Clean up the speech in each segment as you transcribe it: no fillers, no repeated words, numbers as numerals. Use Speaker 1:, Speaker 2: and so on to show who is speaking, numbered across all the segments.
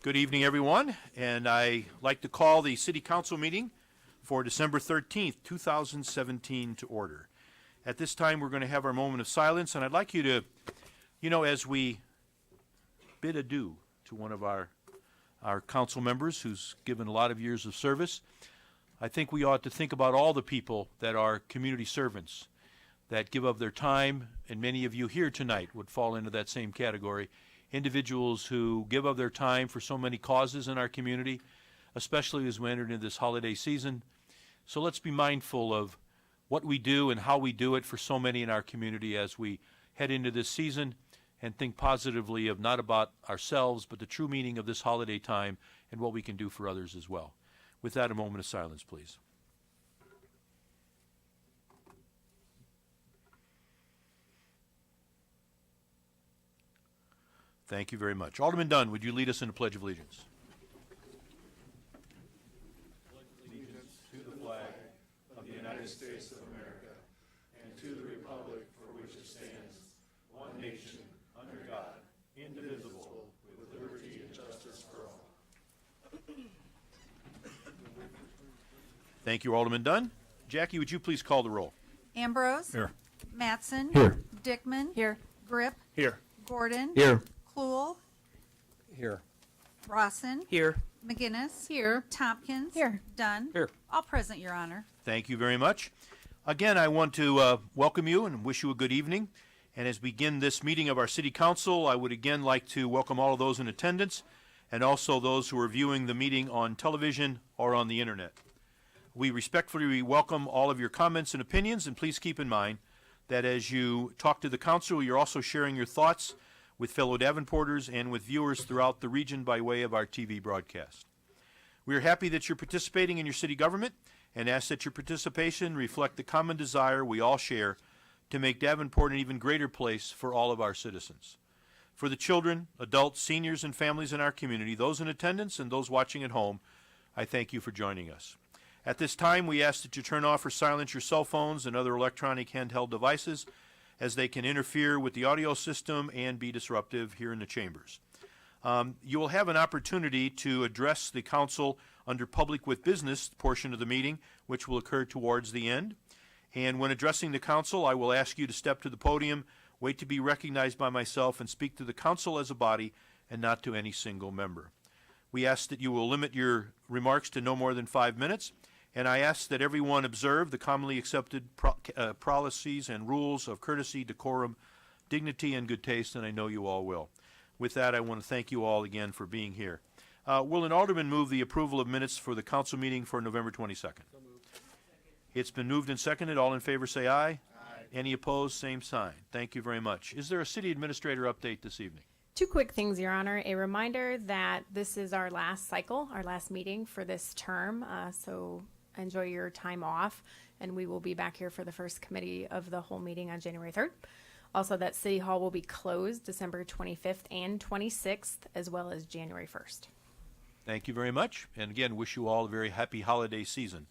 Speaker 1: Good evening, everyone, and I'd like to call the City Council meeting for December 13th, 2017 to order. At this time, we're going to have our moment of silence, and I'd like you to, as we bid adieu to one of our council members who's given a lot of years of service, I think we ought to think about all the people that are community servants that give of their time, and many of you here tonight would fall into that same category. Individuals who give of their time for so many causes in our community, especially as we enter into this holiday season. So let's be mindful of what we do and how we do it for so many in our community as we head into this season, and think positively of not about ourselves, but the true meaning of this holiday time and what we can do for others as well. With that, a moment of silence, please. Thank you very much. Alderman Dunn, would you lead us in the Pledge of Allegiance?
Speaker 2: Pledge allegiance to the flag of the United States of America and to the republic for which it stands, one nation, under God, indivisible, with liberty and justice for all.
Speaker 1: Thank you, Alderman Dunn. Jackie, would you please call the roll?
Speaker 3: Ambrose.
Speaker 4: Here.
Speaker 3: Mattson.
Speaker 4: Here.
Speaker 3: Dickman. Here. Grip.
Speaker 4: Here.
Speaker 3: Gordon.
Speaker 4: Here.
Speaker 3: Kluhl.
Speaker 4: Here.
Speaker 3: Rawson.
Speaker 4: Here.
Speaker 3: McGinnis. Here. Tompkins.
Speaker 5: Here.
Speaker 3: Dunn.
Speaker 4: Here.
Speaker 3: All present, Your Honor.
Speaker 1: Thank you very much. Again, I want to welcome you and wish you a good evening. And as we begin this meeting of our City Council, I would again like to welcome all of those in attendance and also those who are viewing the meeting on television or on the internet. We respectfully welcome all of your comments and opinions, and please keep in mind that as you talk to the council, you're also sharing your thoughts with fellow Davenporters and with viewers throughout the region by way of our TV broadcast. We are happy that you're participating in your city government and ask that your participation reflect the common desire we all share to make Davenport an even greater place for all of our citizens. For the children, adults, seniors, and families in our community, those in attendance and those watching at home, I thank you for joining us. At this time, we ask that you turn off or silence your cell phones and other electronic handheld devices, as they can interfere with the audio system and be disruptive here in the chambers. You will have an opportunity to address the council under Public with Business portion of the meeting, which will occur towards the end. And when addressing the council, I will ask you to step to the podium, wait to be recognized by myself, and speak to the council as a body and not to any single member. We ask that you will limit your remarks to no more than 5 minutes. And I ask that everyone observe the commonly accepted policies and rules of courtesy, decorum, dignity, and good taste, and I know you all will. With that, I want to thank you all again for being here. Will an alderman move the approval of minutes for the council meeting for November 22nd? So moved. It's been moved and seconded. All in favor say aye. Aye. Any opposed, same sign. Thank you very much. Is there a city administrator update this evening?
Speaker 5: Two quick things, Your Honor. A reminder that this is our last cycle, our last meeting for this term, so enjoy your time off, and we will be back here for the first committee of the whole meeting on January 3rd. Also, that City Hall will be closed December 25th and 26th, as well as January 1st.
Speaker 1: Thank you very much, and again, wish you all a very happy holiday season.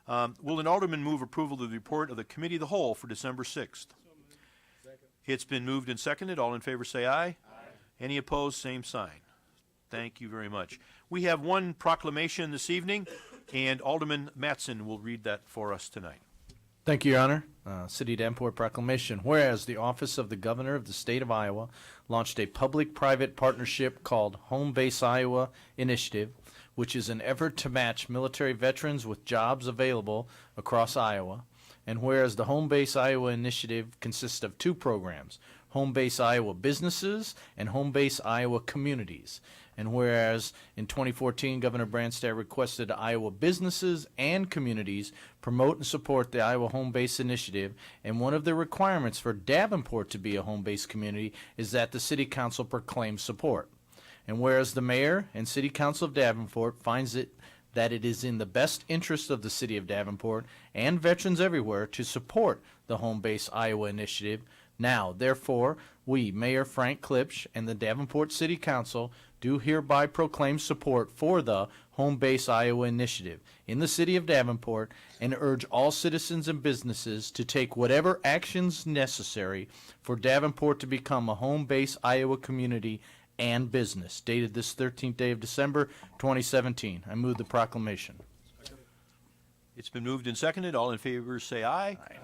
Speaker 1: Will an alderman move approval of the report of the Committee of the Whole for December 6th? It's been moved and seconded. All in favor say aye. Aye. Any opposed, same sign. Thank you very much. We have one proclamation this evening, and Alderman Mattson will read that for us tonight.
Speaker 4: Thank you, Your Honor. City of Davenport proclamation. Whereas the Office of the Governor of the State of Iowa launched a public-private partnership called Home Base Iowa Initiative, which is an effort to match military veterans with jobs available across Iowa. And whereas the Home Base Iowa Initiative consists of two programs, Home Base Iowa Businesses and Home Base Iowa Communities. And whereas in 2014, Governor Branstad requested Iowa businesses and communities promote and support the Iowa Home Base Initiative, and one of the requirements for Davenport to be a home base community is that the City Council proclaim support. And whereas the Mayor and City Council of Davenport finds that it is in the best interest of the City of Davenport and veterans everywhere to support the Home Base Iowa Initiative, now, therefore, we, Mayor Frank Klipsch, and the Davenport City Council do hereby proclaim support for the Home Base Iowa Initiative in the City of Davenport and urge all citizens and businesses to take whatever actions necessary for Davenport to become a Home Base Iowa community and business, dated this 13th day of December, 2017. I move the proclamation.
Speaker 1: It's been moved and seconded. All in favor say aye. Aye.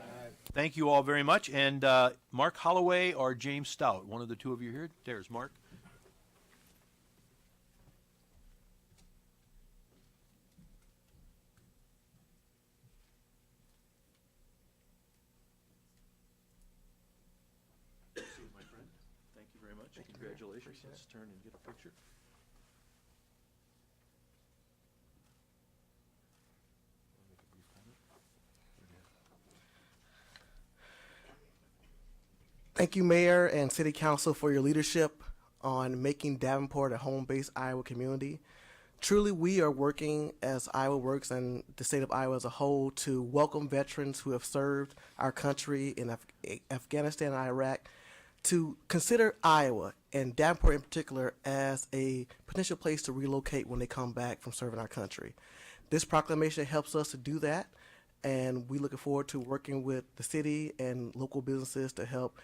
Speaker 1: Thank you all very much. And Mark Holloway or James Stout, one of the two of you here? There's Mark. My friend, thank you very much. Congratulations. Let's turn and get a picture.
Speaker 6: Thank you, Mayor and City Council, for your leadership on making Davenport a home-based Iowa community. Truly, we are working as Iowa Works and the state of Iowa as a whole to welcome veterans who have served our country in Afghanistan and Iraq to consider Iowa and Davenport in particular as a potential place to relocate when they come back from serving our country. This proclamation helps us to do that, and we look forward to working with the city and local businesses to help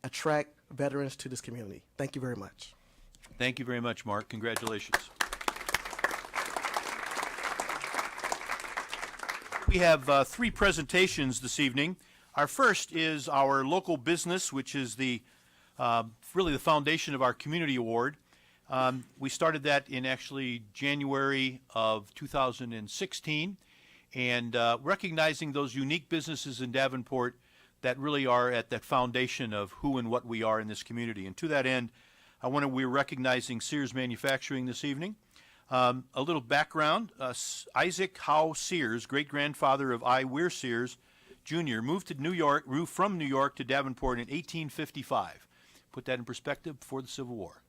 Speaker 6: attract veterans to this community. Thank you very much.
Speaker 1: Thank you very much, Mark. Congratulations. We have three presentations this evening. Our first is our local business, which is the really the foundation of our community award. We started that in actually January of 2016, and recognizing those unique businesses in Davenport that really are at that foundation of who and what we are in this community. And to that end, we're recognizing Sears Manufacturing this evening. A little background, Isaac Howe Sears, great-grandfather of I. Weir Sears, Jr., moved from New York to Davenport in 1855. Put that in perspective, before the Civil War.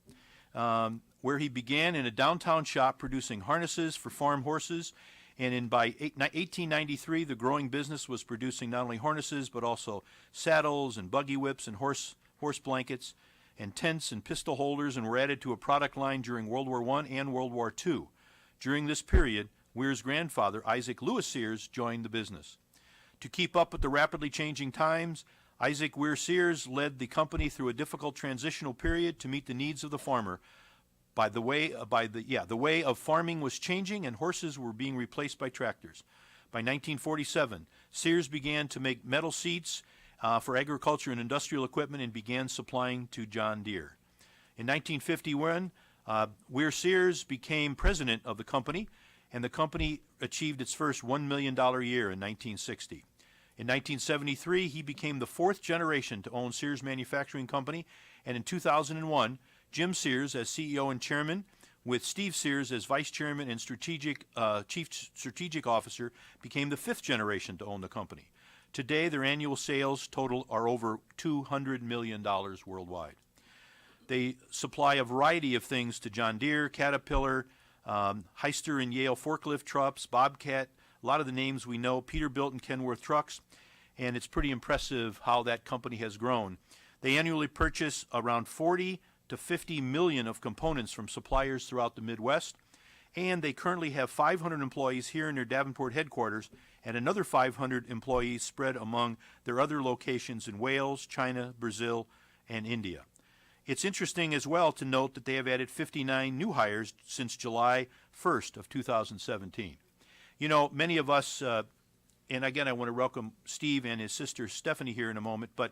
Speaker 1: Where he began in a downtown shop producing harnesses for farm horses, and by 1893, the growing business was producing not only harnesses, but also saddles and buggy whips and horse blankets and tents and pistol holders, and were added to a product line during World War I and World War II. During this period, Weir's grandfather, Isaac Lewis Sears, joined the business. To keep up with the rapidly changing times, Isaac Weir Sears led the company through a difficult transitional period to meet the needs of the farmer. The way of farming was changing, and horses were being replaced by tractors. By 1947, Sears began to make metal seats for agriculture and industrial equipment and began supplying to John Deere. In 1951, Weir Sears became president of the company, and the company achieved its first $1 million year in 1960. In 1973, he became the fourth generation to own Sears Manufacturing Company, and in 2001, Jim Sears as CEO and chairman, with Steve Sears as vice chairman and chief strategic officer, became the fifth generation to own the company. Today, their annual sales total are over $200 million worldwide. They supply a variety of things to John Deere, Caterpillar, Heister and Yale forklift trucks, Bobcat, a lot of the names we know, Peterbilt and Kenworth trucks, and it's pretty impressive how that company has grown. They annually purchase around 40 to 50 million of components from suppliers throughout the Midwest, and they currently have 500 employees here in their Davenport headquarters and another 500 employees spread among their other locations in Wales, China, Brazil, and India. It's interesting as well to note that they have added 59 new hires since July 1st of 2017. You know, many of us, and again I want to welcome Steve and his sister Stephanie here in a moment, but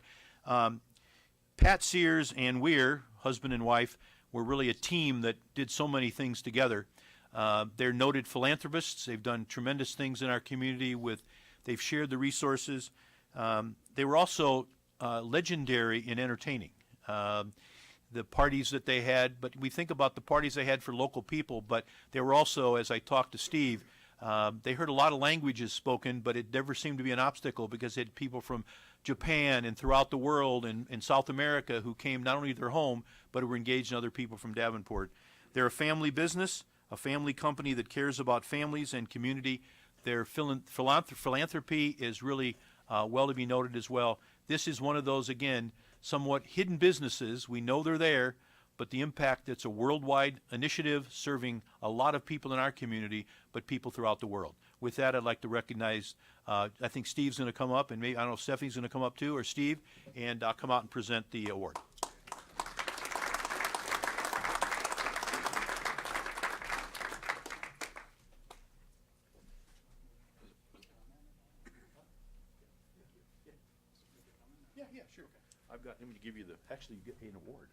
Speaker 1: Pat Sears and Weir, husband and wife, were really a team that did so many things together. They're noted philanthropists. They've done tremendous things in our community. They've shared the resources. They were also legendary in entertaining. The parties that they had, but we think about the parties they had for local people, but they were also, as I talked to Steve, they heard a lot of languages spoken, but it never seemed to be an obstacle because they had people from Japan and throughout the world and South America who came not only to their home, but who were engaged in other people from Davenport. They're a family business, a family company that cares about families and community. Their philanthropy is really well to be noted as well. This is one of those, again, somewhat hidden businesses. We know they're there, but the impact, it's a worldwide initiative serving a lot of people in our community, but people throughout the world. With that, I'd like to recognize, I think Steve's going to come up, and maybe, I don't know if Stephanie's going to come up too, or Steve, and I'll come out and present the award. Sure. I'm going to give you actually you get an award.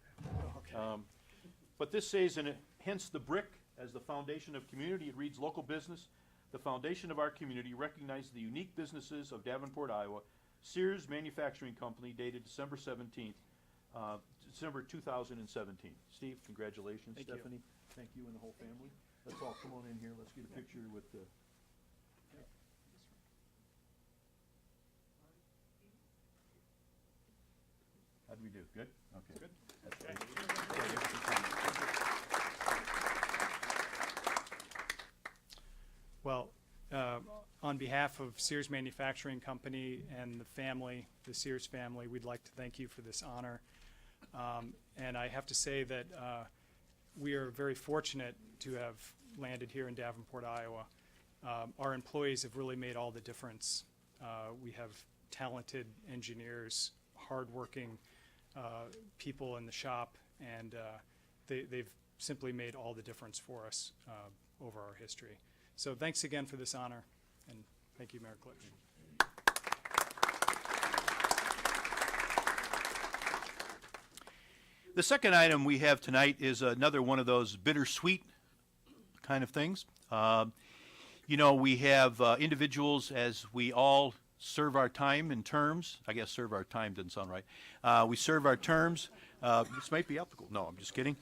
Speaker 1: Okay. But this says, and hence the brick as the foundation of community. It reads, local business, the foundation of our community, recognize the unique businesses of Davenport, Iowa. Sears Manufacturing Company, dated December 17th, December 2017. Steve, congratulations.
Speaker 2: Thank
Speaker 1: Stephanie, thank you and the whole family. Let's all come on in here. Let's get a picture with the. How'd we do? Good? Okay. Good. That's great.
Speaker 2: Well, on behalf of Sears Manufacturing Company and the family, the Sears family, we'd like to thank you for this honor. And I have to say that we are very fortunate to have landed here in Davenport, Iowa. Our employees have really made all the difference. We have talented engineers, hardworking people in the shop, and they've simply made all the difference for us over our history. So thanks again for this honor, and thank you, Mayor Klitsch.
Speaker 1: The second item we have tonight is another one of those bittersweet kind of things. You know, we have individuals, as we all serve our time in terms. I guess serve our time doesn't sound right. We serve our terms. This might be applicable. No, I'm just kidding.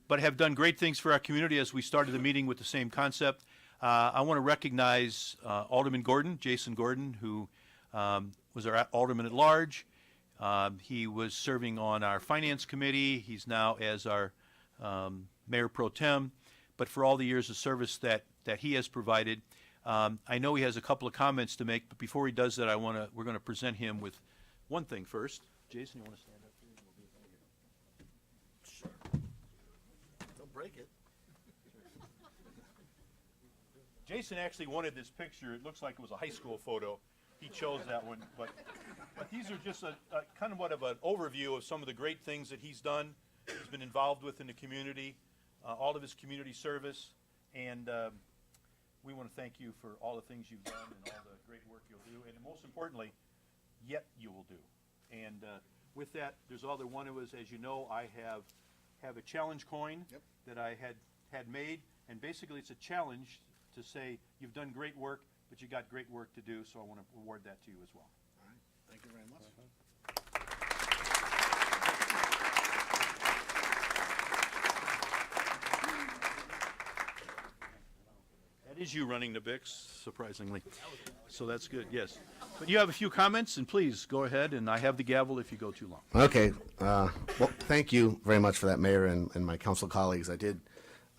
Speaker 1: But have done great things for our community, as we started the meeting with the same concept. I want to recognize Alderman Gordon, Jason Gordon, who was our Alderman at large. He was serving on our Finance Committee. He's now as our Mayor Pro Tem. But for all the years of service that he has provided, I know he has a couple of comments to make. But before he does that, we're going to present him with one thing first. Jason, you want to stand up here?
Speaker 6: Sure. Don't break it.
Speaker 1: Jason actually wanted this picture. It looks like it was a high school photo. He chose that one, but these are just a kind of what of an overview of some of the great things that he's done. He's been involved with in the community, all of his community service, and we want to thank you for all the things you've done and all the great work you'll do, and most importantly, yet you will do. And with that, there's other one of us, as you know, I have a challenge coin that I had made, and basically it's a challenge to say you've done great work, but you got great work to do, so I want to award that to you as well.
Speaker 6: All right. Thank you very much.
Speaker 1: That is you running the Bix, surprisingly. So that's good, yes. But you have a few comments, and please go ahead, and I have the gavel if you go too long.
Speaker 7: Okay. Well, thank you very much for that, Mayor, and my council colleagues. I did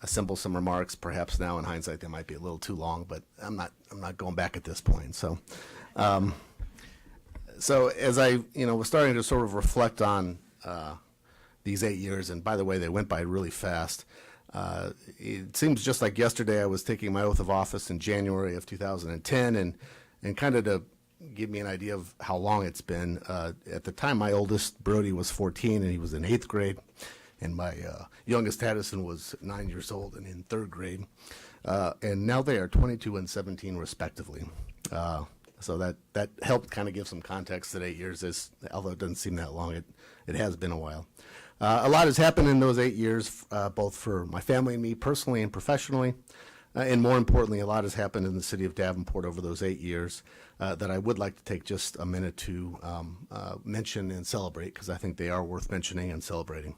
Speaker 7: assemble some remarks. Perhaps now, in hindsight, they might be a little too long, but I'm not going back at this point. So, so as I was starting to sort of reflect on these 8 years, and by the way, they went by really fast. It seems just like yesterday I was taking my oath of office in January of 2010, and kind of to give me an idea of how long it's been. At the time, my oldest, Brody, was 14, and he was in 8th grade. And my youngest, Addison, was 9 years old and in 3rd grade. And now they are 22 and 17, respectively. So that helped kind of give some context that 8 years, although it doesn't seem that long, it has been a while. A lot has happened in those 8 years, both for my family and me personally and professionally. And more importantly, a lot has happened in the city of Davenport over those 8 years that I would like to take just a minute to mention and celebrate, because I think they are worth mentioning and celebrating.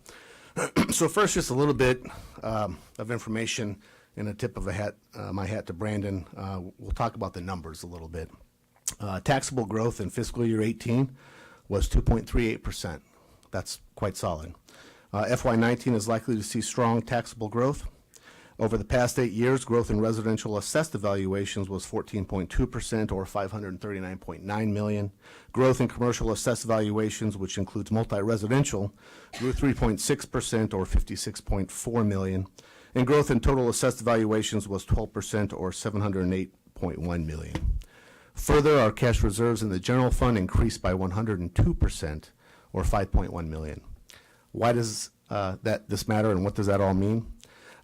Speaker 7: So first, just a little bit of information and a tip of my hat to Brandon. We'll talk about the numbers a little bit. Taxable growth in fiscal year 18 was 2.38%. That's quite solid. FY19 is likely to see strong taxable growth. Over the past 8 years, growth in residential assessed evaluations was 14.2%, or $539.9 million. Growth in commercial assessed valuations, which includes multi-residential, grew 3.6%, or $56.4 million. And growth in total assessed valuations was 12%, or $708.1 million. Further, our cash reserves in the general fund increased by 102%, or $5.1 million. Why does this matter, and what does that all mean?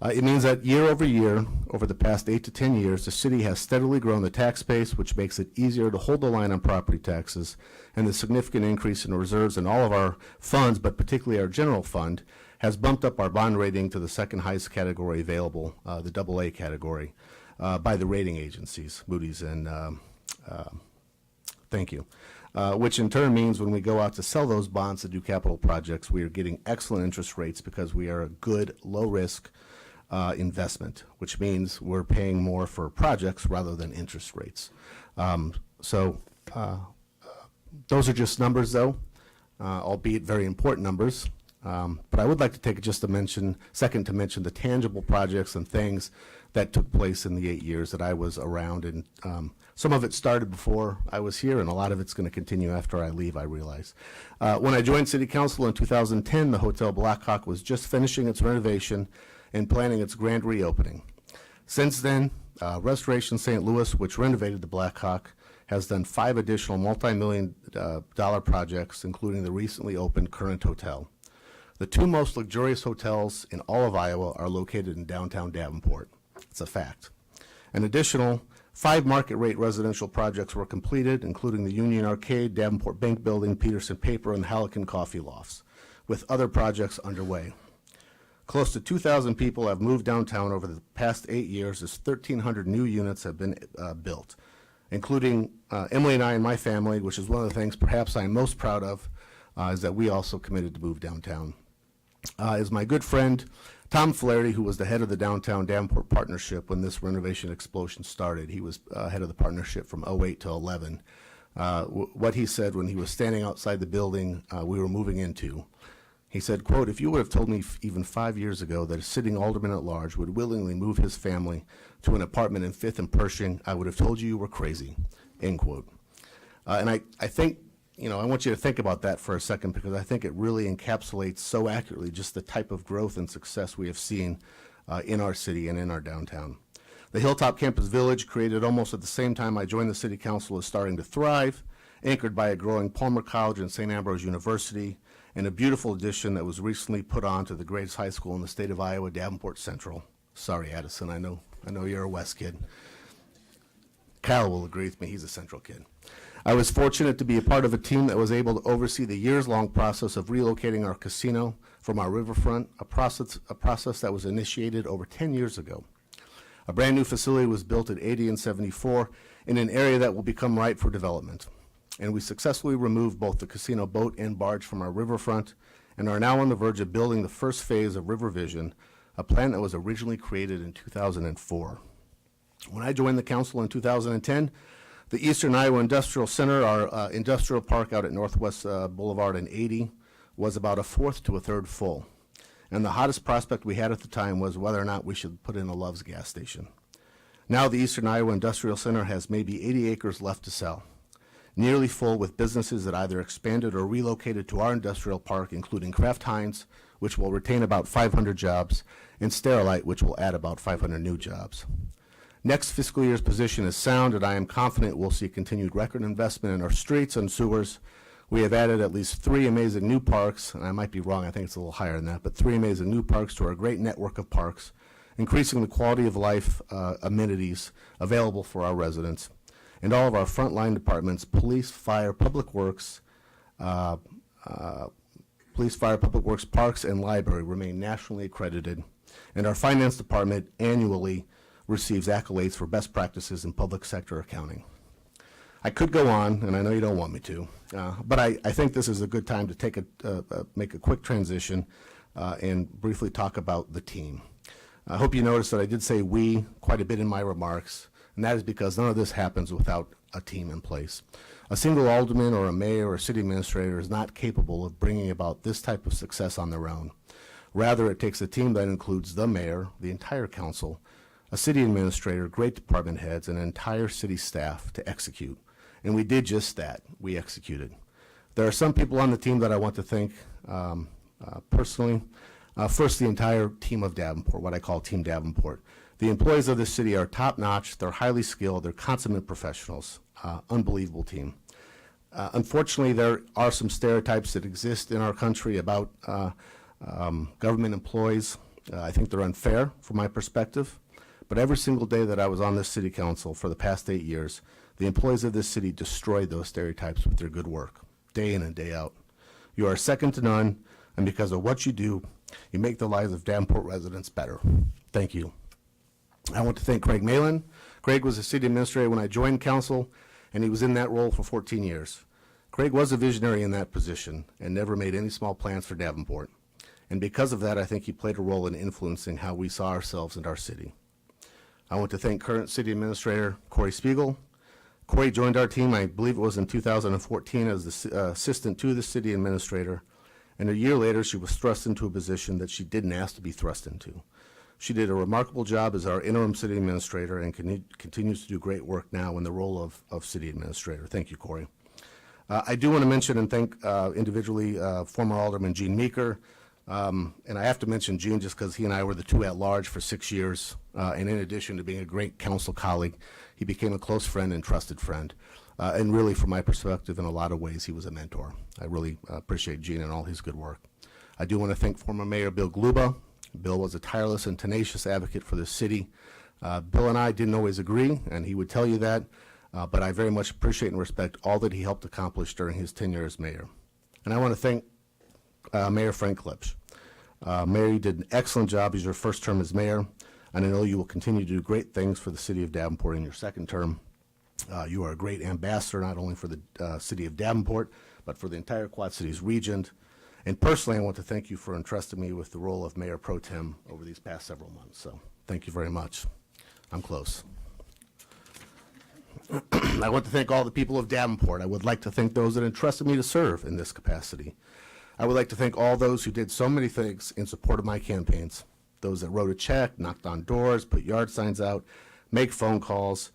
Speaker 7: It means that year over year, over the past 8 to 10 years, the city has steadily grown the tax base, which makes it easier to hold the line on property taxes, and the significant increase in reserves in all of our funds, but particularly our general fund, has bumped up our bond rating to the second highest category available, the AA category, by the rating agencies, Moody's and thank you. Which in turn means when we go out to sell those bonds to do capital projects, we are getting excellent interest rates because we are a good, low-risk investment, which means we're paying more for projects rather than interest rates. Those are just numbers, though, albeit very important numbers. But I would like to take just a second to mention the tangible projects and things that took place in the 8 years that I was around. And some of it started before I was here, and a lot of it's going to continue after I leave, I realize. When I joined City Council in 2010, the Hotel Blackhawk was just finishing its renovation and planning its grand reopening. Since then, Restoration St. Louis, which renovated the Blackhawk, has done 5 additional multi-million-dollar projects, including the recently opened Current Hotel. The 2 most luxurious hotels in all of Iowa are located in downtown Davenport. It's a fact. An additional 5 market-rate residential projects were completed, including the Union Arcade, Davenport Bank Building, Peterson Paper, and Hallican Coffee Lofts, with other projects underway. Close to 2,000 people have moved downtown over the past 8 years as 1,300 new units have been built, including Emily and I and my family, which is one of the things perhaps I'm most proud of, is that we also committed to move downtown. Is my good friend Tom Flaherty, who was the head of the Downtown Davenport Partnership when this renovation explosion started. He was head of the partnership from 08 to 11. What he said when he was standing outside the building we were moving into, he said, quote, "If you would have told me even 5 years ago that a sitting alderman at large would willingly move his family to an apartment in 5th and Pershing, I would have told you were crazy," end quote. And I think, I want you to think about that for a second, because I think it really encapsulates so accurately just the type of growth and success we have seen in our city and in our downtown. The Hilltop Campus Village, created almost at the same time I joined the City Council, is starting to thrive, anchored by a growing Palmer College and St. Ambrose University, and a beautiful addition that was recently put on to the greatest high school in the state of Iowa, Davenport Central. Sorry, Addison, I know you're a West kid. Kyle will agree with me, he's a Central kid. I was fortunate to be a part of a team that was able to oversee the years-long process of relocating our casino from our riverfront, a process that was initiated over 10 years ago. A brand new facility was built at 80 and 74 in an area that will become ripe for development. And we successfully removed both the casino boat and barge from our riverfront and are now on the verge of building the first phase of River Vision, a plan that was originally created in 2004. When I joined the council in 2010, the Eastern Iowa Industrial Center, our industrial park out at Northwest Boulevard and 80, was about a fourth to a third full. And the hottest prospect we had at the time was whether or not we should put in a Love's gas station. Now the Eastern Iowa Industrial Center has maybe 80 acres left to sell, nearly full with businesses that either expanded or relocated to our industrial park, including Kraft Heinz, which will retain about 500 jobs, and Sterilite, which will add about 500 new jobs. Next fiscal year's position is sound, and I am confident we'll see continued record investment in our streets and sewers. We have added at least 3 amazing new parks, and I might be wrong, I think it's a little higher than that, but 3 amazing new parks to our great network of parks, increasing the quality of life amenities available for our residents. And all of our frontline departments, police, fire, public works, parks, and library remain nationally accredited. And our finance department annually receives accolades for best practices in public sector accounting. I could go on, and I know you don't want me to, but I think this is a good time to make a quick transition and briefly talk about the team. I hope you noticed that I did say we quite a bit in my remarks, and that is because none of this happens without a team in place. A single alderman or a mayor or city administrator is not capable of bringing about this type of success on their own. Rather, it takes a team that includes the mayor, the entire council, a city administrator, great department heads, and an entire city staff to execute. And we did just that. We executed. There are some people on the team that I want to thank personally. First, the entire team of Davenport, what I call Team Davenport. The employees of this city are top-notch. They're highly skilled. They're consummate professionals. Unbelievable team. Unfortunately, there are some stereotypes that exist in our country about government employees. I think they're unfair from my perspective. But every single day that I was on this city council for the past 8 years, the employees of this city destroyed those stereotypes with their good work, day in and day out. You are second to none, and because of what you do, you make the lives of Davenport residents better. Thank you. I want to thank Craig Malin. Craig was a city administrator when I joined council, and he was in that role for 14 years. Craig was a visionary in that position and never made any small plans for Davenport. And because of that, I think he played a role in influencing how we saw ourselves and our city. I want to thank current city administrator Corey Spiegel. Corey joined our team, I believe it was in 2014, as the assistant to the city administrator. And a year later, she was thrust into a position that she didn't ask to be thrust into. She did a remarkable job as our interim city administrator and continues to do great work now in the role of city administrator. Thank you, Corey. I do want to mention and thank individually former Alderman Gene Meeker. And I have to mention Gene just because he and I were the two at large for 6 years. And in addition to being a great council colleague, he became a close friend and trusted friend. And really, from my perspective, in a lot of ways, he was a mentor. I really appreciate Gene and all his good work. I do want to thank former Mayor Bill Gluba. Bill was a tireless and tenacious advocate for the city. Bill and I didn't always agree, and he would tell you that, but I very much appreciate and respect all that he helped accomplish during his tenure as mayor. And I want to thank Mayor Frank Klipsch. Mayor, you did an excellent job as your first term as mayor, and I know you will continue to do great things for the city of Davenport in your second term. You are a great ambassador, not only for the city of Davenport, but for the entire Quad Cities region. And personally, I want to thank you for entrusting me with the role of Mayor Pro Tem over these past several months. So thank you very much. I'm close. I want to thank all the people of Davenport. I would like to thank those that entrusted me to serve in this capacity. I would like to thank all those who did so many things in support of my campaigns. Those that wrote a check, knocked on doors, put yard signs out, make phone calls.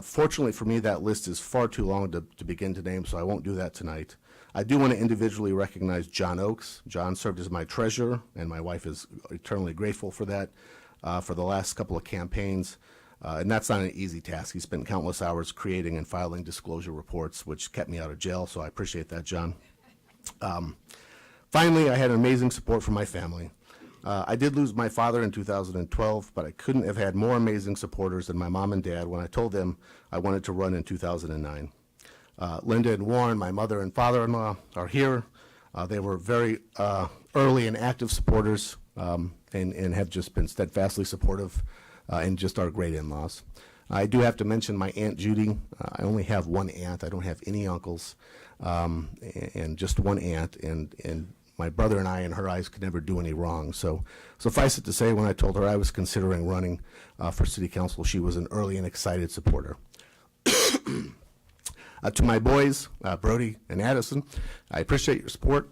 Speaker 7: Fortunately for me, that list is far too long to begin to name, so I won't do that tonight. I do want to individually recognize John Oakes. John served as my treasurer, and my wife is eternally grateful for that for the last couple of campaigns. And that's not an easy task. He spent countless hours creating and filing disclosure reports, which kept me out of jail, so I appreciate that, John. Finally, I had amazing support from my family. I did lose my father in 2012, but I couldn't have had more amazing supporters than my mom and dad when I told them I wanted to run in 2009. Linda and Warren, my mother and father-in-law, are here. They were very early and active supporters and have just been steadfastly supportive and just are great in-laws. I do have to mention my Aunt Judy. I only have one aunt. I don't have any uncles, and just one aunt. And my brother and I, in her eyes, could never do any wrong. So suffice it to say, when I told her I was considering running for city council, she was an early and excited supporter. To my boys, Brody and Addison, I appreciate your support.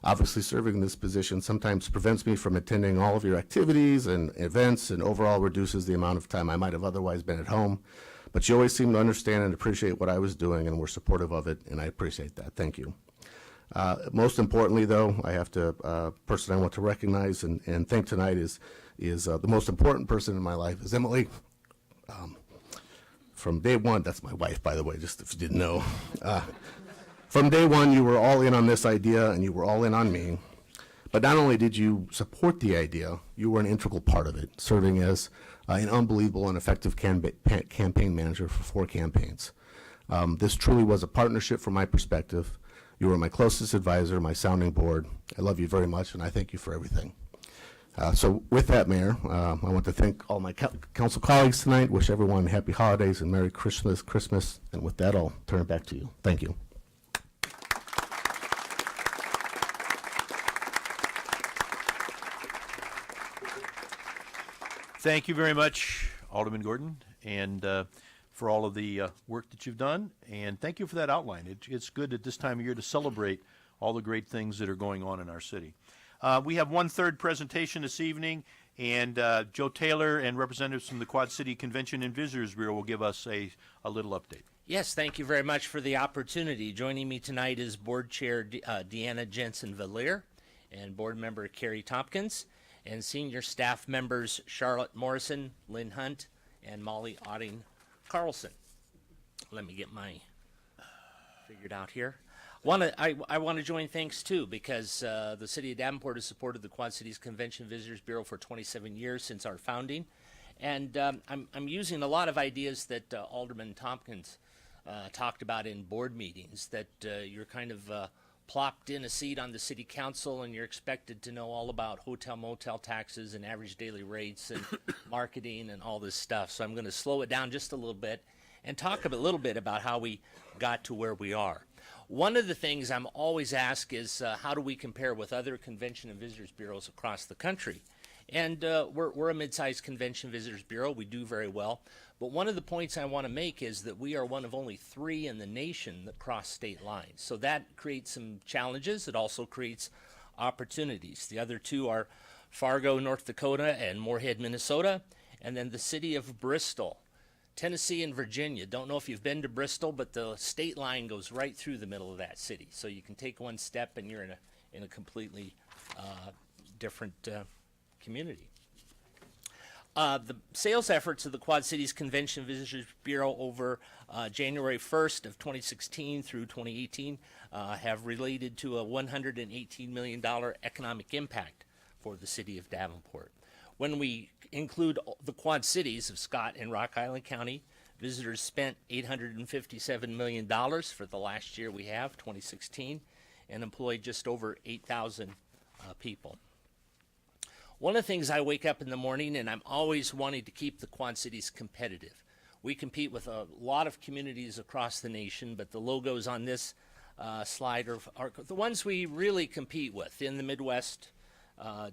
Speaker 7: Obviously, serving in this position sometimes prevents me from attending all of your activities and events and overall reduces the amount of time I might have otherwise been at home. But you always seem to understand and appreciate what I was doing and were supportive of it, and I appreciate that. Thank you. Most importantly, though, I have to, person I want to recognize and thank tonight is the most important person in my life is Emily. From day one, that's my wife, by the way, just if you didn't know. From day one, you were all in on this idea, and you were all in on me. But not only did you support the idea, you were an integral part of it, serving as an unbelievable and effective campaign manager for 4 campaigns. This truly was a partnership from my perspective. You were my closest advisor, my sounding board. I love you very much, and I thank you for everything. So with that, Mayor, I want to thank all my council colleagues tonight, wish everyone happy holidays and Merry Christmas, and with that, I'll turn it back to you. Thank you.
Speaker 1: Thank you very much, Alderman Gordon, and for all of the work that you've done, and thank you for that outline. It's good at this time of year to celebrate all the great things that are going on in our city. We have 1/3 presentation this evening, and Joe Taylor and representatives from the Quad City Convention and Visitors Bureau will give us a little update.
Speaker 8: Yes, thank you very much for the opportunity. Joining me tonight is Board Chair Deanna Jensen-Valier and Board Member Carrie Tompkins, and Senior Staff Members Charlotte Morrison, Lynn Hunt, and Molly Otting Carlson. Let me get my figured out here. I want to join thanks too, because the city of Davenport has supported the Quad Cities Convention Visitors Bureau for 27 years since our founding, and I'm using a lot of ideas that Alderman Tompkins talked about in board meetings. That you're kind of plopped in a seat on the city council, and you're expected to know all about hotel motel taxes and average daily rates and marketing and all this stuff. So I'm going to slow it down just a little bit and talk a little bit about how we got to where we are. One of the things I'm always asked is how do we compare with other convention and visitors bureaus across the country? And we're a mid-sized convention visitors bureau. We do very well. But one of the points I want to make is that we are one of only 3 in the nation that cross state lines. So that creates some challenges. It also creates opportunities. The other 2 are Fargo, North Dakota, and Moorhead, Minnesota, and then the city of Bristol, Tennessee, and Virginia. Don't know if you've been to Bristol, but the state line goes right through the middle of that city. So you can take one step and you're in a completely different community. The sales efforts of the Quad Cities Convention Visitors Bureau over January 1st of 2016 through 2018 have related to a $118 million economic impact for the city of Davenport. When we include the Quad Cities of Scott and Rock Island County, visitors spent $857 million for the last year we have, 2016, and employed just over 8,000 people. One of the things I wake up in the morning, and I'm always wanting to keep the Quad Cities competitive. We compete with a lot of communities across the nation, but the logos on this slide are the ones we really compete with in the Midwest,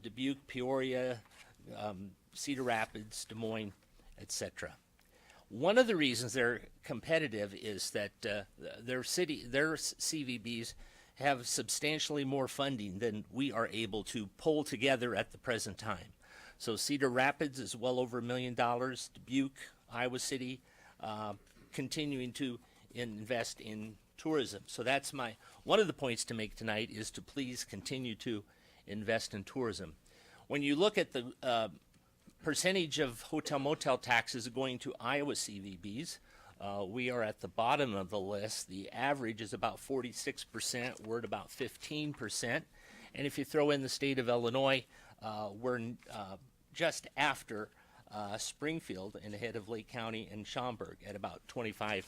Speaker 8: Dubuque, Peoria, Cedar Rapids, Des Moines, etc. One of the reasons they're competitive is that their CVBs have substantially more funding than we are able to pull together at the present time. So Cedar Rapids is well over $1 million. Dubuque, Iowa City, continuing to invest in tourism. So that's one of the points to make tonight is to please continue to invest in tourism. When you look at the percentage of hotel motel taxes going to Iowa CVBs, we are at the bottom of the list. The average is about 46%. We're at about 15%. And if you throw in the state of Illinois, we're just after Springfield and ahead of Lake County and Schaumburg at about 25%.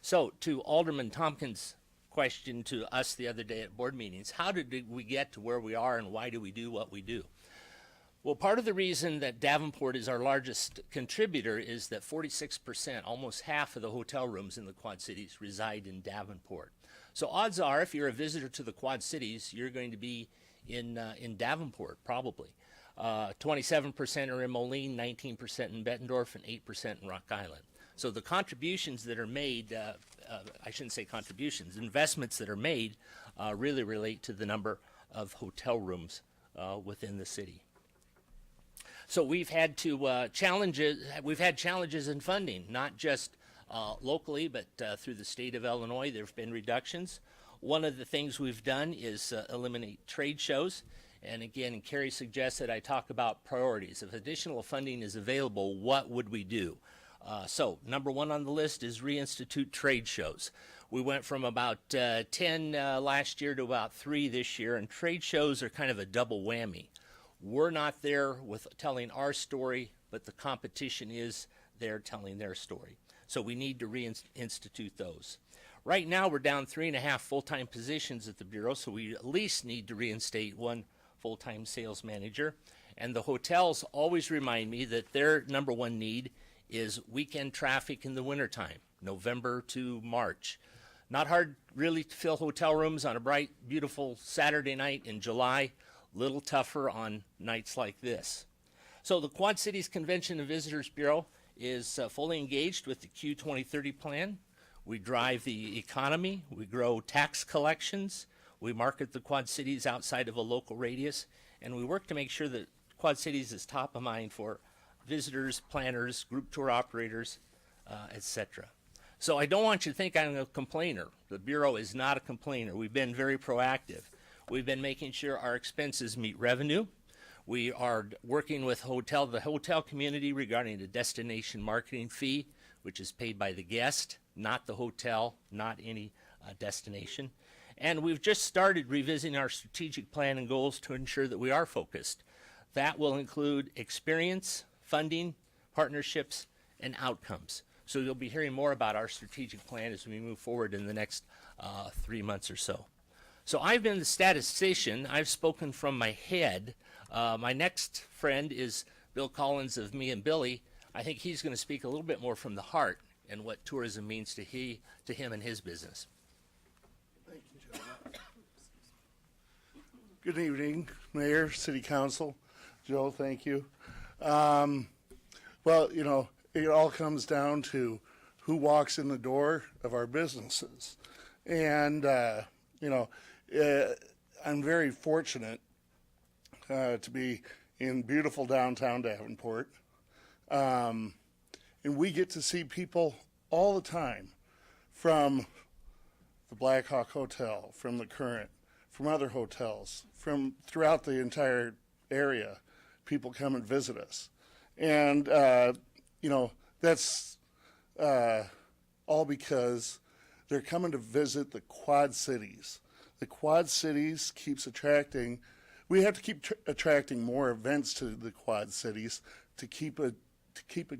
Speaker 8: So to Alderman Tompkins' question to us the other day at board meetings, how did we get to where we are and why do we do what we do? Well, part of the reason that Davenport is our largest contributor is that 46%, almost half of the hotel rooms in the Quad Cities reside in Davenport. So odds are, if you're a visitor to the Quad Cities, you're going to be in Davenport, probably. 27% are in Moline, 19% in Bettendorf, and 8% in Rock Island. So the contributions that are made, I shouldn't say contributions, investments that are made really relate to the number of hotel rooms within the city. So we've had challenges in funding, not just locally, but through the state of Illinois. There have been reductions. One of the things we've done is eliminate trade shows. And again, Carrie suggested I talk about priorities. If additional funding is available, what would we do? So number 1 on the list is reinstitute trade shows. We went from about 10 last year to about 3 this year, and trade shows are kind of a double whammy. We're not there with telling our story, but the competition is there telling their story. So we need to reinstitute those. Right now, we're down 3.5 full-time positions at the Bureau, so we at least need to reinstate 1 full-time sales manager. And the hotels always remind me that their number 1 need is weekend traffic in the wintertime, November to March. Not hard really to fill hotel rooms on a bright, beautiful Saturday night in July. Little tougher on nights like this. So the Quad Cities Convention and Visitors Bureau is fully engaged with the Q 2030 plan. We drive the economy, we grow tax collections, we market the Quad Cities outside of a local radius, and we work to make sure that Quad Cities is top of mind for visitors, planners, group tour operators, etc. So I don't want you to think I'm a complainer. The Bureau is not a complainer. We've been very proactive. We've been making sure our expenses meet revenue. We are working with the hotel community regarding the destination marketing fee. which is paid by the guest, not the hotel, not any destination. And we've just started revisiting our strategic plan and goals to ensure that we are focused. That will include experience, funding, partnerships, and outcomes. So you'll be hearing more about our strategic plan as we move forward in the next 3 months or so. So I've been the statistician. I've spoken from my head. My next friend is Bill Collins of Me and Billy. I think he's going to speak a little bit more from the heart and what tourism means to him and his business.
Speaker 2: Thank you, Joe. Good evening, Mayor, City Council. Joe, thank you. Well, you know, it all comes down to who walks in the door of our businesses. And, you know, I'm very fortunate to be in beautiful downtown Davenport. And we get to see people all the time from the Black Hawk Hotel, from the Current, from other hotels, from throughout the entire area. People come and visit us. And, you know, that's all because they're coming to visit the Quad Cities. The Quad Cities keeps attracting, we have to keep attracting more events to the Quad Cities to keep it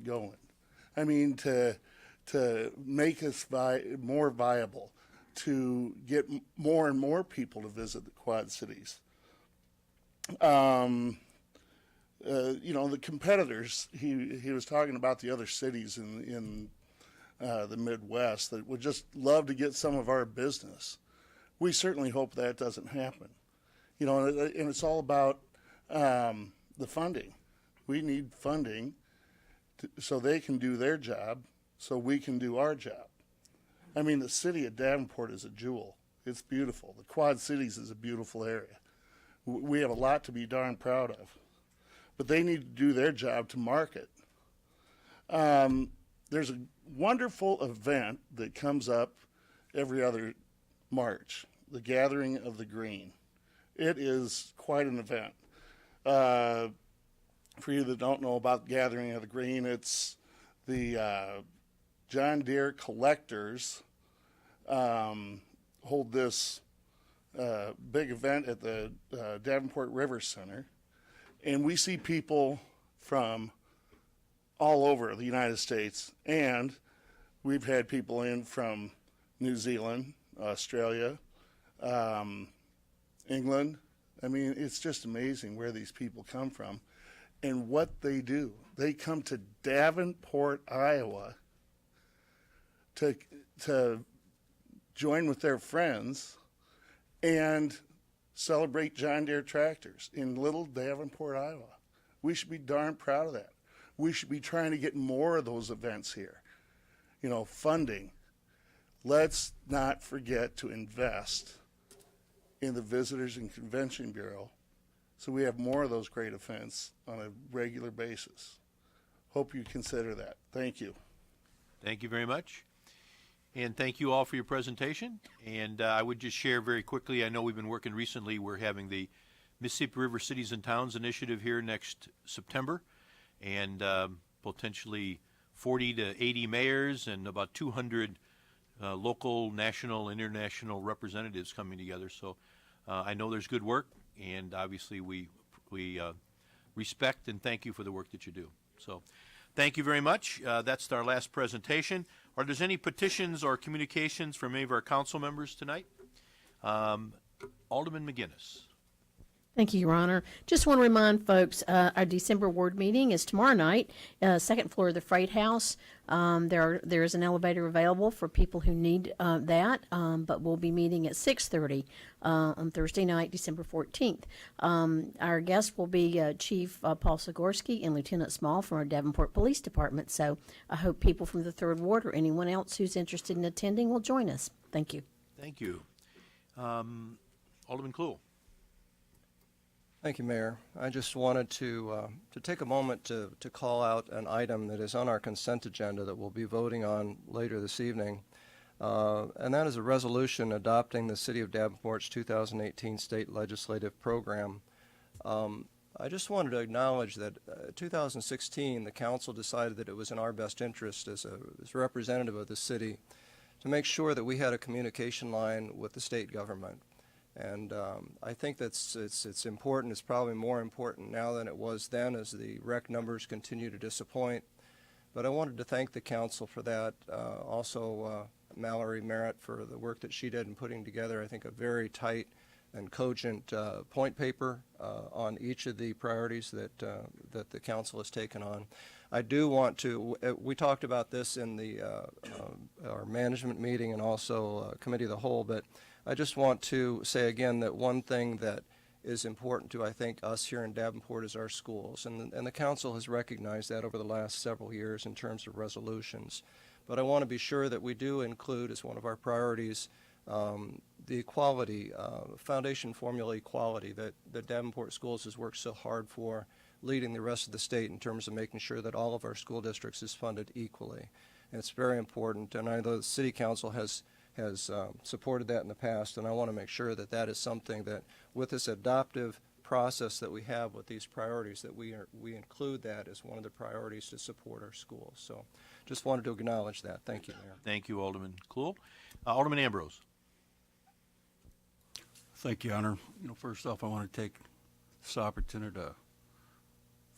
Speaker 2: going. I mean, to make us more viable, to get more and more people to visit the Quad Cities. You know, the competitors, he was talking about the other cities in the Midwest that would just love to get some of our business. We certainly hope that doesn't happen. You know, and it's all about the funding. We need funding so they can do their job, so we can do our job. I mean, the city of Davenport is a jewel. It's beautiful. The Quad Cities is a beautiful area. We have a lot to be darn proud of. But they need to do their job to market. There's a wonderful event that comes up every other March, the Gathering of the Green. It is quite an event. For you that don't know about Gathering of the Green, it's the John Deere collectors hold this big event at the Davenport River Center. And we see people from all over the United States, and we've had people in from New Zealand, Australia, England. I mean, it's just amazing where these people come from and what they do. They come to Davenport, Iowa to join with their friends and celebrate John Deere tractors in little Davenport, Iowa. We should be darn proud of that. We should be trying to get more of those events here. You know, funding. Let's not forget to invest in the Visitors and Convention Bureau so we have more of those great events on a regular basis. Hope you consider that. Thank you.
Speaker 1: Thank you very much. And thank you all for your presentation. And I would just share very quickly, I know we've been working recently, we're having the Mississippi River Cities and Towns Initiative here next September, and potentially 40 to 80 mayors and about 200 local, national, international representatives coming together. So I know there's good work, and obviously we respect and thank you for the work that you do. So thank you very much. That's our last presentation. Are there any petitions or communications from any of our council members tonight? Alderman McGinnis.
Speaker 9: Thank you, Your Honor. Just want to remind folks, our December ward meeting is tomorrow night, second floor of the Freight House. There is an elevator available for people who need that, but we'll be meeting at 6:30 on Thursday night, December 14th. Our guests will be Chief Paul Sigorski and Lieutenant Small from our Davenport Police Department. So I hope people from the 3rd Ward or anyone else who's interested in attending will join us. Thank you.
Speaker 1: Thank you. Alderman Kluhl.
Speaker 10: Thank you, Mayor. I just wanted to take a moment to call out an item that is on our consent agenda that we'll be voting on later this evening, and that is a resolution adopting the City of Davenport's 2018 state legislative program. I just wanted to acknowledge that 2016, the council decided that it was in our best interest as a representative of the city to make sure that we had a communication line with the state government. And I think it's important. It's probably more important now than it was then as the rec numbers continue to disappoint. But I wanted to thank the council for that. Also, Mallory Merritt for the work that she did in putting together, I think, a very tight and cogent point paper on each of the priorities that the council has taken on. I do want to, we talked about this in the our management meeting and also committee of the whole, but I just want to say again that one thing that is important to, I think, us here in Davenport is our schools. And the council has recognized that over the last several years in terms of resolutions. But I want to be sure that we do include as one of our priorities the equality, foundation formula equality that Davenport Schools has worked so hard for, leading the rest of the state in terms of making sure that all of our school districts is funded equally. And it's very important, and I know the City Council has supported that in the past, and I want to make sure that that is something that with this adoptive process that we have with these priorities, that we include that as one of the priorities to support our schools. So just wanted to acknowledge that. Thank you, Mayor.
Speaker 1: Thank you, Alderman Klool. Alderman Ambrose.
Speaker 2: Thank you, Honor. First off, I want to take this opportunity to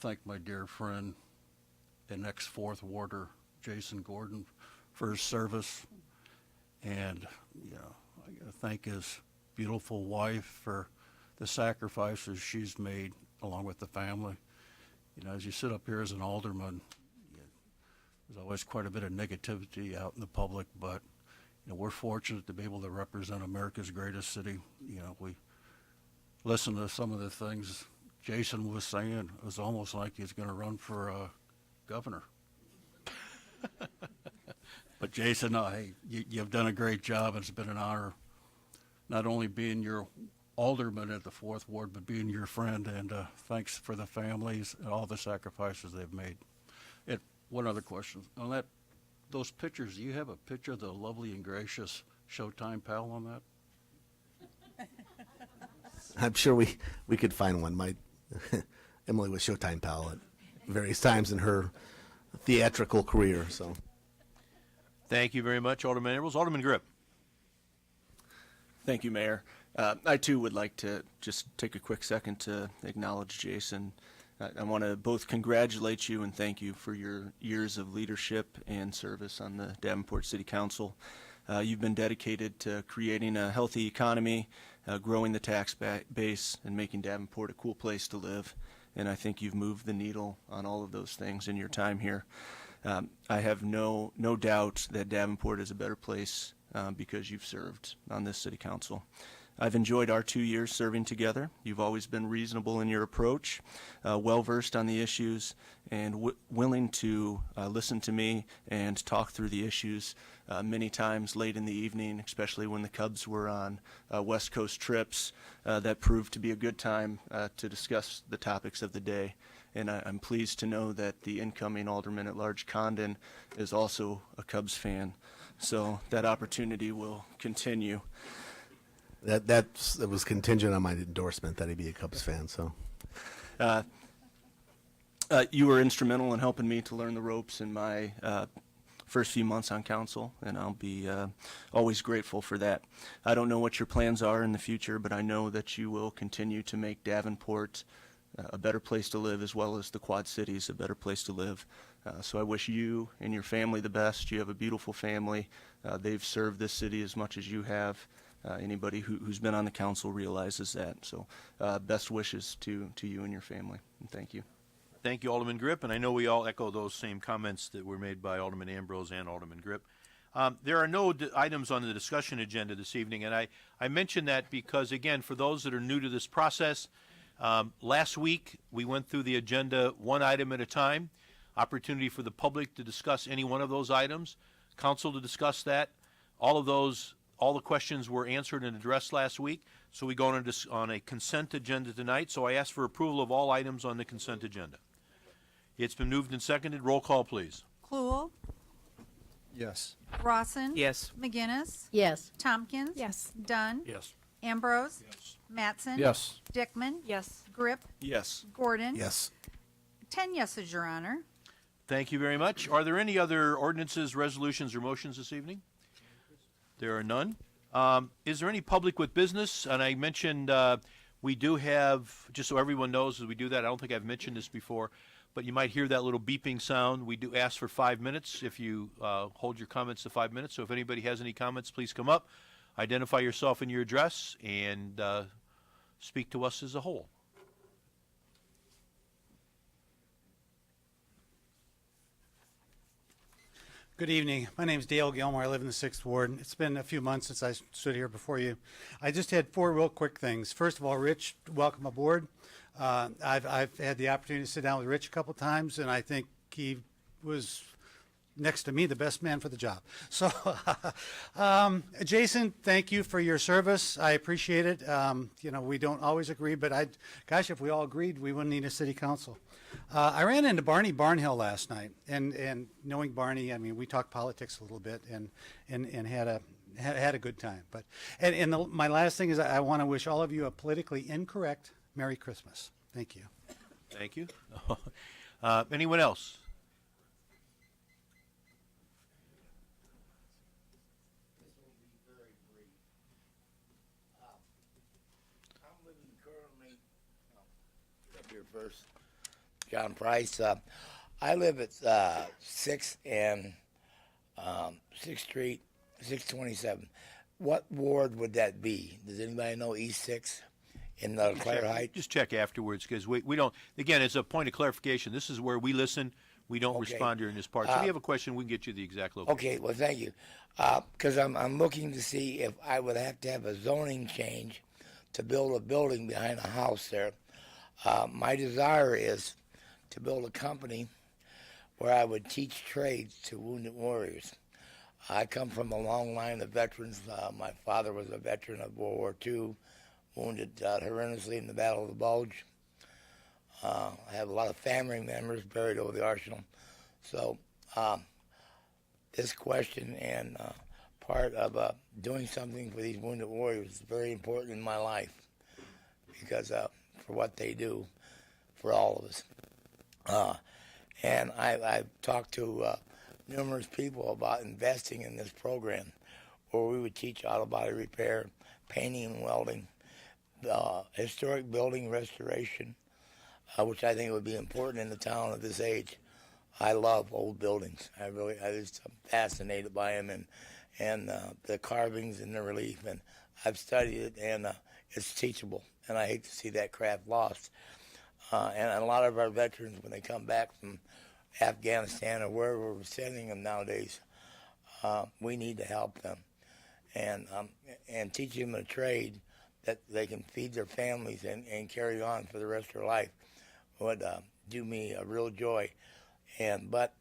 Speaker 2: thank my dear friend and ex-4th Warder, Jason Gordon, for his service. And, I got to thank his beautiful wife for the sacrifices she's made along with the family. As you sit up here as an alderman, there's always quite a bit of negativity out in the public, but we're fortunate to be able to represent America's greatest city. We listen to some of the things Jason was saying. It was almost like he's going to run for governor. But Jason, you've done a great job. It's been an honor not only being your alderman at the 4th Ward, but being your friend. And thanks for the families and all the sacrifices they've made. And one other question. On those pictures, do you have a picture of the lovely and gracious Showtime pal on that?
Speaker 7: I'm sure we could find one. Emily was Showtime pal at various times in her theatrical career. So,
Speaker 1: Thank you very much, Alderman Ambrose. Alderman Grip.
Speaker 11: Thank you, Mayor. I, too, would like to just take a quick second to acknowledge Jason. I want to both congratulate you and thank you for your years of leadership and service on the Davenport City Council. You've been dedicated to creating a healthy economy, growing the tax base, and making Davenport a cool place to live. And I think you've moved the needle on all of those things in your time here. I have no doubt that Davenport is a better place because you've served on this city council. I've enjoyed our 2 years serving together. You've always been reasonable in your approach, well-versed on the issues, and willing to listen to me and talk through the issues many times late in the evening, especially when the Cubs were on West Coast trips. That proved to be a good time to discuss the topics of the day. And I'm pleased to know that the incoming Alderman at Large Condon is also a Cubs fan. So that opportunity will continue.
Speaker 7: That was contingent on my endorsement that he'd be a Cubs fan. So,
Speaker 11: you were instrumental in helping me to learn the ropes in my first few months on council, and I'll be always grateful for that. I don't know what your plans are in the future, but I know that you will continue to make Davenport a better place to live, as well as the Quad Cities a better place to live. So I wish you and your family the best. You have a beautiful family. They've served this city as much as you have. Anybody who's been on the council realizes that. So best wishes to you and your family. And thank you.
Speaker 1: Thank you, Alderman Grip, and I know we all echo those same comments that were made by Alderman Ambrose and Alderman Grip. There are no items on the discussion agenda this evening, and I mention that because, again, for those that are new to this process, last week we went through the agenda one item at a time, opportunity for the public to discuss any one of those items, council to discuss that. All the questions were answered and addressed last week, so we go on a consent agenda tonight. So I ask for approval of all items on the consent agenda. It's been moved and seconded. Roll call, please.
Speaker 3: Klool,
Speaker 10: Yes.
Speaker 3: Rawson.
Speaker 4: Yes.
Speaker 3: McGinnis.
Speaker 9: Yes.
Speaker 3: Tompkins.
Speaker 5: Yes.
Speaker 3: Dunn.
Speaker 1: Yes.
Speaker 3: Ambrose. Mattson.
Speaker 4: Yes.
Speaker 3: Dickman.
Speaker 5: Yes.
Speaker 3: Grip.
Speaker 11: Yes.
Speaker 3: Gordon.
Speaker 7: Yes.
Speaker 3: 10 yeses, Your Honor.
Speaker 1: Thank you very much. Are there any other ordinances, resolutions, or motions this evening? There are none. Is there any public with business? And I mentioned we do have, just so everyone knows as we do that, I don't think I've mentioned this before, but you might hear that little beeping sound. We do ask for 5 minutes if you hold your comments to 5 minutes. So if anybody has any comments, please come up, identify yourself and your address, and speak to us as a whole.
Speaker 12: Good evening. My name is Dale Gilmore. I live in the 6th Ward. It's been a few months since I stood here before you. I just had 4 real quick things. First of all, Rich, welcome aboard. I've had the opportunity to sit down with Rich a couple times, and I think he was, next to me, the best man for the job. So, Jason, thank you for your service. I appreciate it. You know, we don't always agree, but gosh, if we all agreed, we wouldn't need a city council. I ran into Barney Barnhill last night, and knowing Barney, I mean, we talked politics a little bit and had a good time. But my last thing is I want to wish all of you a politically incorrect Merry Christmas. Thank you.
Speaker 1: Thank you. Anyone else?
Speaker 13: I'm living currently up here first. John Price. I live at 6th and 6th Street, 627. What ward would that be? Does anybody know East 6th in Clare Heights?
Speaker 1: Just check afterwards, because we don't, again, as a point of clarification, this is where we listen. We don't
Speaker 13: Okay.
Speaker 1: respond during this part. So if you have a question, we can get you the exact location.
Speaker 13: Okay, well, thank you. Because I'm looking to see if I would have to have a zoning change to build a building behind a house there. My desire is to build a company where I would teach trades to wounded warriors. I come from a long line of veterans. My father was a veteran of World War II, wounded horrendously in the Battle of the Bulge. I have a lot of family members buried over the arsenal. So this question and part of doing something for these wounded warriors is very important in my life because for what they do for all of us. And I've talked to numerous people about investing in this program where we would teach auto body repair, painting and welding, historic building restoration, which I think would be important in the town of this age. I love old buildings. I just am fascinated by them and the carvings and the relief. And I've studied it, and it's teachable. And I hate to see that craft lost. And a lot of our veterans, when they come back from Afghanistan or wherever we're sending them nowadays, we need to help them and teach them a trade that they can feed their families and carry on for the rest of their life would do me a real joy. But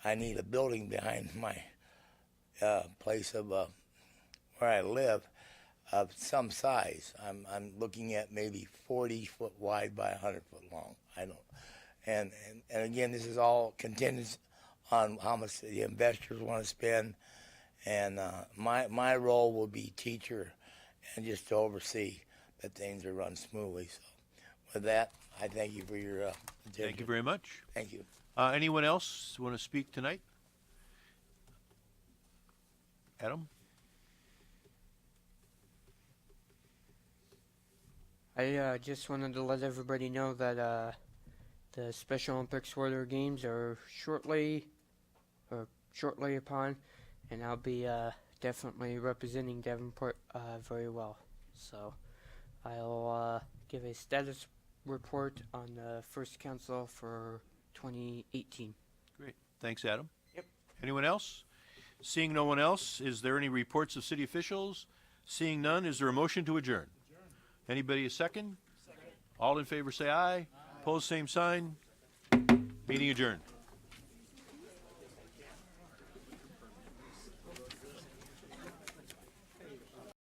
Speaker 13: I need a building behind my place of where I live of some size. I'm looking at maybe 40 foot wide by 100 foot long. I don't. And again, this is all contingent on how much the investors want to spend. And my role will be teacher and just to oversee that things are run smoothly. So with that, I thank you for your attention.
Speaker 1: Thank you very much.
Speaker 13: Thank you.
Speaker 1: Anyone else want to speak tonight? Adam?
Speaker 14: I just wanted to let everybody know that the Special Olympics Winter Games are shortly upon, and I'll be definitely representing Davenport very well. So I'll give a status report on the first council for 2018.
Speaker 1: Great. Thanks, Adam.
Speaker 14: Yep.
Speaker 1: Anyone else? Seeing no one else, is there any reports of city officials? Seeing none, is there a motion to adjourn? Anybody a second? Second. All in favor say aye. Opposed, same sign. Meeting adjourned.